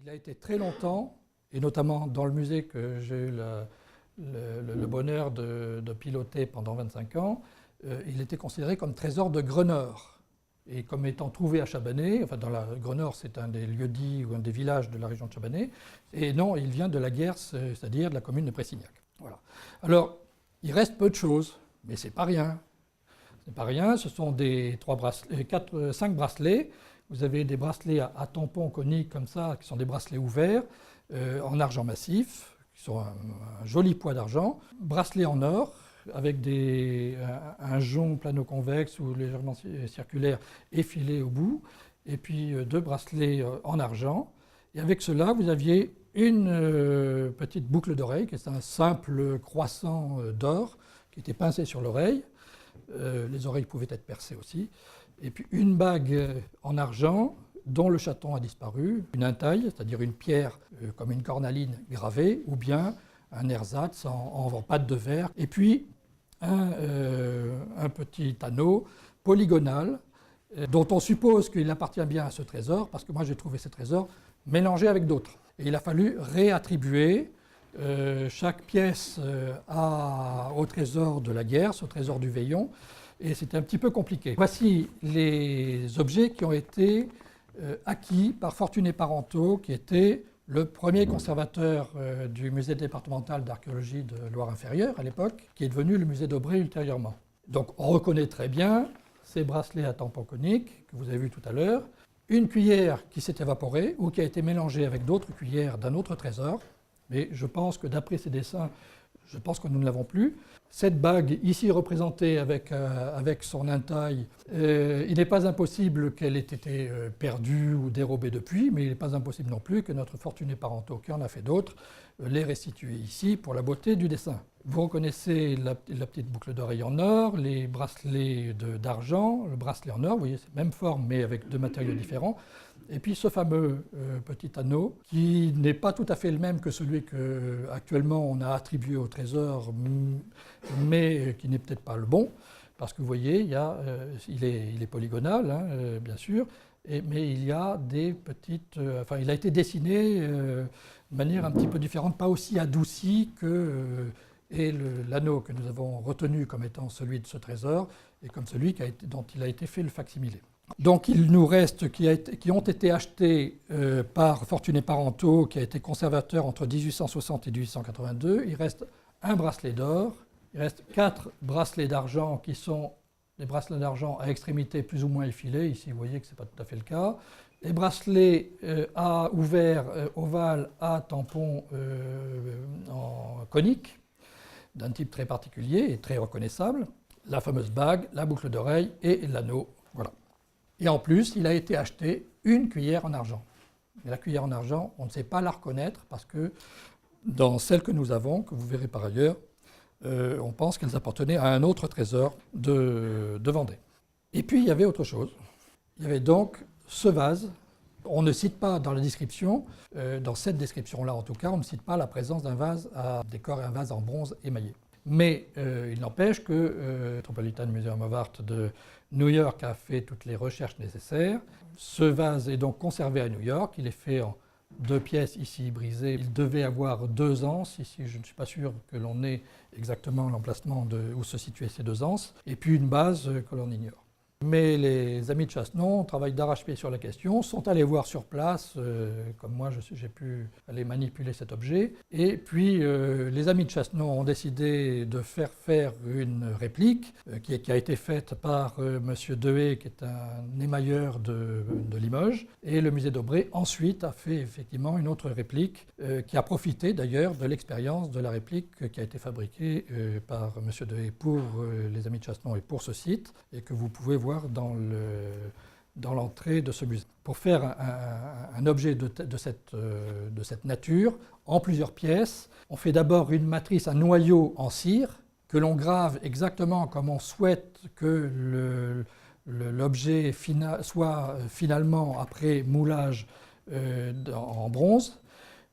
Il a été très longtemps, et notamment dans le musée que j'ai eu le bonheur de piloter pendant 25 ans, il était considéré comme trésor de Grenord. Et comme étant trouvé à Chabanais, enfin dans la Grenord c'est un des lieux-dits ou un des villages de la région de Chabanais, et non, il vient de la Guerse, c'est-à-dire de la commune de Pressignac. Voilà. Alors, il reste peu de choses, mais c'est pas rien. C'est pas rien, ce sont des 5 bracelets. Vous avez des bracelets à tampons coniques comme ça, qui sont des bracelets ouverts, en argent massif, qui sont un joli poids d'argent. Bracelets en or, avec un jonc plano-convexe ou légèrement circulaire effilé au bout, et puis 2 bracelets en argent. Et avec cela, vous aviez une petite boucle d'oreille, qui est un simple croissant d'or, qui était pincé sur l'oreille. Les oreilles pouvaient être percées aussi. Et puis une bague en argent, dont le chaton a disparu, une intaille, c'est-à-dire une pierre comme une cornaline gravée, ou bien un ersatz en pâte de verre. Et puis un petit anneau polygonal, dont on suppose qu'il appartient bien à ce trésor, parce que moi j'ai trouvé ce trésor mélangé avec d'autres. Et il a fallu réattribuer chaque pièce au trésor de la Guerse, au trésor du Veillon, et c'était un petit peu compliqué. Voici les objets qui ont été acquis par Fortuné Parenteau, qui était le premier conservateur du musée départemental d'archéologie de Loire-Inférieure à l'époque, qui est devenu le musée d'Aubray ultérieurement. Donc on reconnaît très bien ces bracelets à tampons coniques que vous avez vus tout à l'heure, une cuillère qui s'est évaporée ou qui a été mélangée avec d'autres cuillères d'un autre trésor, mais je pense que d'après ces dessins, je pense que nous ne l'avons plus. Cette bague, ici représentée avec son intaille, il n'est pas impossible qu'elle ait été perdue ou dérobée depuis, mais il n'est pas impossible non plus que notre Fortuné Parenteau, qui en a fait d'autres, l'ait restituée ici pour la beauté du dessin. Vous reconnaissez la petite boucle d'oreille en or, les bracelets d'argent, le bracelet en or, vous voyez, c'est la même forme mais avec 2 matériaux différents. Et puis ce fameux petit anneau, qui n'est pas tout à fait le même que celui qu'actuellement on a attribué au trésor, mais qui n'est peut-être pas le bon, parce que vous voyez, il est polygonal, hein, bien sûr, mais il y a des petites... enfin, il a été dessiné de manière un petit peu différente, pas aussi adoucie que... et l'anneau que nous avons retenu comme étant celui de ce trésor, et comme celui dont il a été fait le facsimilé. Donc il nous reste, qui ont été achetés par Fortuné Parenteau, qui a été conservateur entre 1860 et 1882, il reste un bracelet d'or, il reste 4 bracelets d'argent qui sont des bracelets d'argent à extrémité plus ou moins effilées, ici vous voyez que ce n'est pas tout à fait le cas, les bracelets à ouvert ovale à tampon en conique, d'un type très particulier et très reconnaissable, la fameuse bague, la boucle d'oreille et l'anneau, voilà. Et en plus, il a été acheté une cuillère en argent. Mais la cuillère en argent, on ne sait pas la reconnaître parce que dans celle que nous avons, que vous verrez par ailleurs, on pense qu'elles appartenaient à un autre trésor de Vendée. Et puis il y avait autre chose. Il y avait donc ce vase. On ne cite pas dans la description, dans cette description-là en tout cas, on ne cite pas la présence d'un vase à décor et un vase en bronze émaillé. Mais il n'empêche que le Metropolitan Museum of Art de New York a fait toutes les recherches nécessaires. Ce vase est donc conservé à New York. Il est fait en 2 pièces ici brisées. Il devait avoir 2 anses. Ici, je ne suis pas sûr que l'on ait exactement l'emplacement où se situaient ces 2 anses. Et puis une base que l'on ignore. Mais les amis de Chassenon travaillent d'arrache-pied sur la question, sont allés voir sur place, comme moi j'ai pu aller manipuler cet objet, et puis les amis de Chassenon ont décidé de faire une réplique qui a été faite par M. Dehaye, qui est un émailleur de Limoges, et le musée d'Aubray ensuite a fait effectivement une autre réplique qui a profité d'ailleurs de l'expérience de la réplique qui a été fabriquée par M. Dehaye pour les amis de Chassenon et pour ce site, et que vous pouvez voir dans l'entrée de ce musée. Pour faire un objet de cette nature, en plusieurs pièces, on fait d'abord une matrice, un noyau en cire, que l'on grave exactement comme on souhaite que l'objet soit finalement, après moulage, en bronze.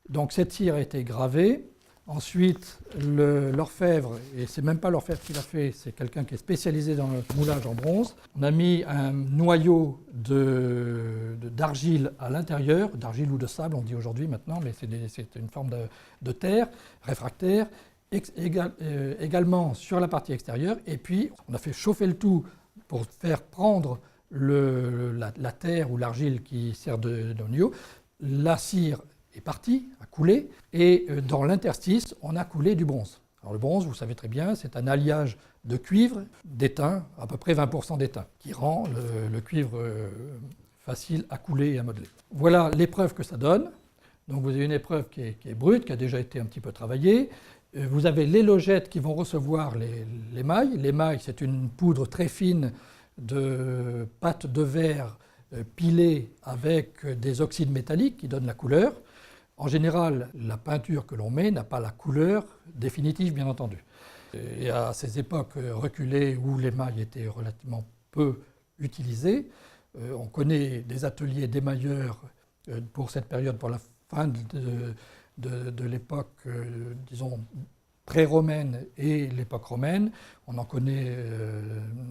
Donc cette cire a été gravée. Ensuite, l'orfèvre, et c'est même pas l'orfèvre qui l'a fait, c'est quelqu'un qui est spécialisé dans le moulage en bronze. On a mis un noyau d'argile à l'intérieur, d'argile ou de sable, on dit aujourd'hui maintenant, mais c'est une forme de terre réfractaire, également sur la partie extérieure. Et puis, on a fait chauffer le tout pour faire prendre la terre ou l'argile qui sert de noyau. La cire est partie, a coulé, et dans l'interstice, on a coulé du bronze. Alors le bronze, vous savez très bien, c'est un alliage de cuivre, d'étain, à peu près 20% d'étain, qui rend le cuivre facile à couler et à modeler. Voilà l'épreuve que ça donne. Donc vous avez une épreuve qui est brute, qui a déjà été un petit peu travaillée. Vous avez les logettes qui vont recevoir les mailles. Les mailles, c'est une poudre très fine de pâte de verre pilée avec des oxydes métalliques qui donnent la couleur. En général, la peinture que l'on met n'a pas la couleur définitive, bien entendu. Et à ces époques reculées où les mailles étaient relativement peu utilisées, on connaît des ateliers d'émailleurs pour cette période, pour la fin de l'époque, disons, pré-romaine et l'époque romaine. On en connaît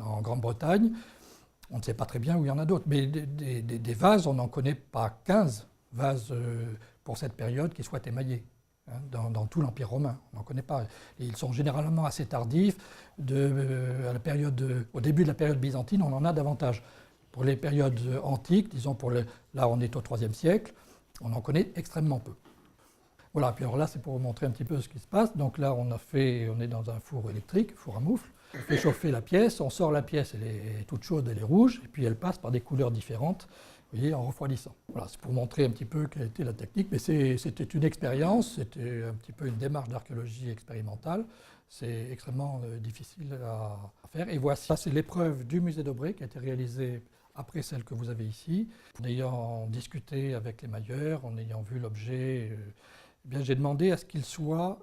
en Grande-Bretagne. On ne sait pas très bien où il y en a d'autres, mais des vases, on n'en connaît pas 15 vases pour cette période qui soient émaillés dans tout l'Empire romain. On n'en connaît pas. Et ils sont généralement assez tardifs. Au début de la période byzantine, on en a davantage. Pour les périodes antiques, disons, là on est au IIIe siècle, on en connaît extrêmement peu. Voilà, puis alors là c'est pour vous montrer un petit peu ce qui se passe. Donc là on est dans un four électrique, four à moufle. On fait chauffer la pièce, on sort la pièce, elle est toute chaude, elle est rouge, et puis elle passe par des couleurs différentes, vous voyez, en refroidissant. Voilà, c'est pour montrer un petit peu quelle était la technique, mais c'était une expérience, c'était un petit peu une démarche d'archéologie expérimentale. C'est extrêmement difficile à faire. Et voici, ça c'est l'épreuve du musée d'Aubrey qui a été réalisée après celle que vous avez ici. En ayant discuté avec les mailleurs, en ayant vu l'objet, j'ai demandé à ce qu'il soit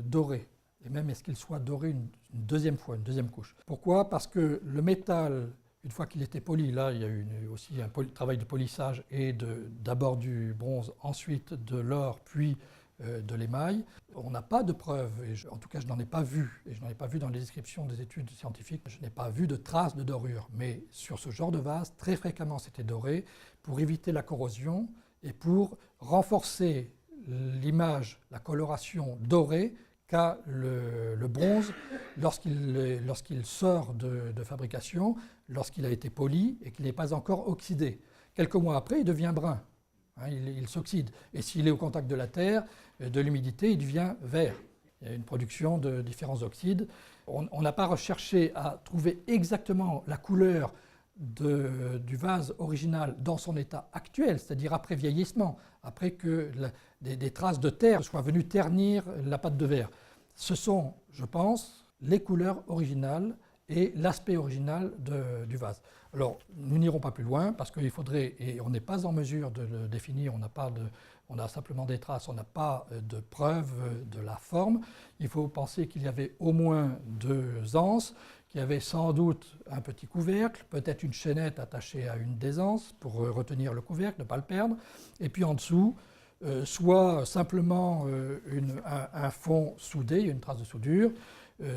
doré. Et même est-ce qu'il soit doré une deuxième fois, une deuxième couche. Pourquoi? Parce que le métal, une fois qu'il était poli, là il y a eu aussi un travail de polissage et d'abord du bronze, ensuite de l'or, puis de l'émail. On n'a pas de preuves, en tout cas je n'en ai pas vu, et je n'en ai pas vu dans les descriptions des études scientifiques, je n'ai pas vu de traces de dorure. Mais sur ce genre de vase, très fréquemment c'était doré pour éviter la corrosion et pour renforcer l'image, la coloration dorée qu'a le bronze lorsqu'il sort de fabrication, lorsqu'il a été poli et qu'il n'est pas encore oxydé. Quelques mois après, il devient brun, hein, il s'oxyde. Et s'il est au contact de la terre, de l'humidité, il devient vert. Il y a une production de différents oxydes. On n'a pas recherché à trouver exactement la couleur du vase original dans son état actuel, c'est-à-dire après vieillissement, après que des traces de terre soient venues ternir la pâte de verre. Ce sont, je pense, les couleurs originales et l'aspect original du vase. Alors, nous n'irons pas plus loin parce qu'il faudrait, et on n'est pas en mesure de le définir, on a simplement des traces, on n'a pas de preuve de la forme. Il faut penser qu'il y avait au moins 2 anses, qu'il y avait sans doute un petit couvercle, peut-être une chaînette attachée à une des anses pour retenir le couvercle, ne pas le perdre, et puis en dessous, soit simplement un fond soudé, une trace de soudure,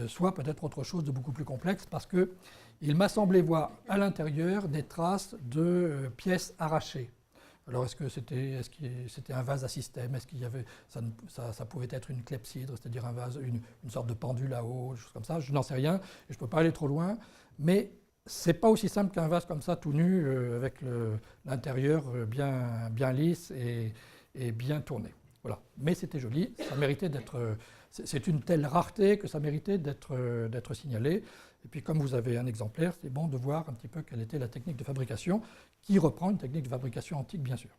soit peut-être autre chose de beaucoup plus complexe, parce qu'il m'a semblé voir à l'intérieur des traces de pièces arrachées. Alors est-ce que c'était un vase à système? Est-ce qu'il y avait, ça pouvait être une clepsydre, c'est-à-dire un vase, une sorte de pendule à eau, des choses comme ça? Je n'en sais rien, et je ne peux pas aller trop loin, mais ce n'est pas aussi simple qu'un vase comme ça, tout nu, avec l'intérieur bien lisse et bien tourné. Voilà. Mais c'était joli, ça méritait d'être. C'est une telle rareté que ça méritait d'être signalé. Et puis comme vous avez un exemplaire, c'est bon de voir un petit peu quelle était la technique de fabrication, qui reprend une technique de fabrication antique bien sûr.